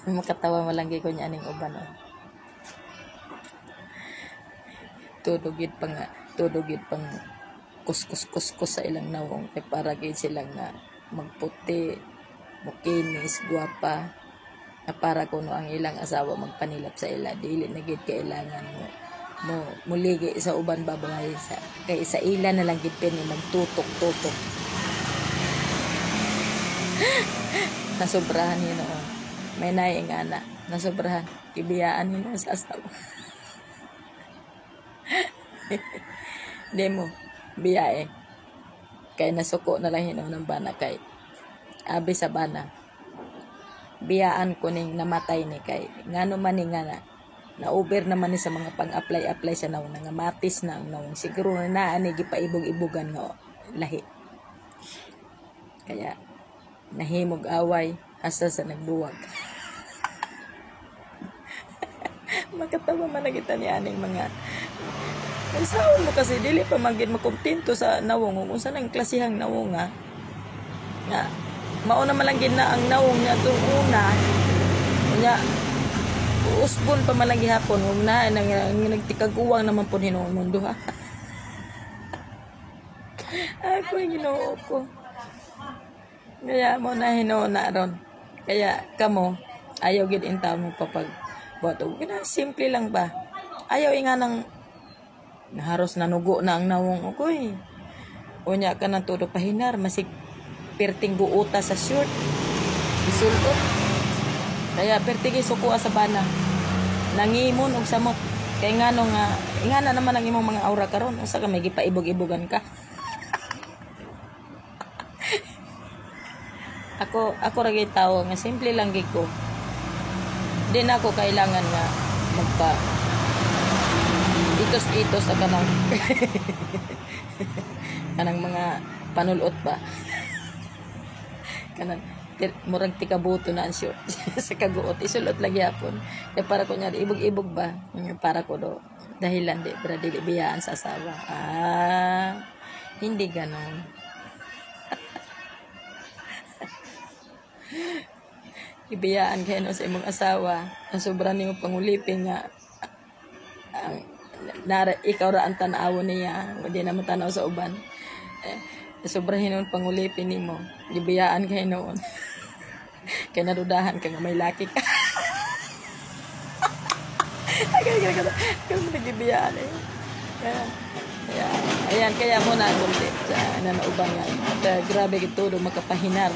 Makatawa malanggi ko niya aning uban. Oh. Tudugid pang kuskus sa ilang nawong kay para gid sila nga magputi, mukinis, guwapa. Na para kuno ang ilang asawa magpanilap sa ila, dili na gid kailangan mo muligi sa uban babae sa kay sa ila na lang gid pini magtutok-tutok. Nasobrahan yun noon. May naing anak, nasobrahan, ibiyaan yun sa asawa. Di mo, biyae. Kay nasuko na lang yun ng bana kay abi sa bana. Biyaan ko ning namatay ni kay ngano man ni nga na-over naman ni sa mga pang-apply sa nawong nga matis na ang nawong. Siguro na ani gipaibog-ibugan nga lahi. Kaya nahimog away hasta sa nagbuwag. Makatawa man kita ni aning mga sao mo kasi dili pa magid makontento sa nawong kung saan ang klasihang nawong nga mauna malangin na ang nawong niya itong una niya usbon pa malanggi hapon huwag na nagtikaguwang naman po hinoong mundo ha. Ako yung ginoo ko kaya mo na hinoona ron kaya kamo ayaw gid intaw mo papag buhato simple lang ba ayaw nga nang naharos nanugo na ang nawong ukoy unya ka na todo pahinar masig perting buuta sa short isulot kaya pertigi sukuha sa bana nangimon og samot kay ngano nga ingana naman ang imong mga aura karon usa ka may gipaibog-ibogan ka. ako ra gid tawo nga simple lang gid ko di na ako kailangan nga magpa itos sa kanang mga panulot ba kanang murag tikabuto na ang short sa kaguot isulot lagi hapon kaya para ko nyari ibog-ibog ba para ko do dahilan di para dili biyaan sa asawa hindi ganon. Ibiyaan kayo no sa imong asawa ang sobra nimo pangulipin nga ikaw ra ang tan-awo niya hindi na matanaw sa uban sobrahin noon pangulipin nimo gibiyaan kay noon kay nadudahan ka nga may laki ka kaya mo nagibiyaan ayan kaya mo na sa nanauban nga grabe gito do makapahinar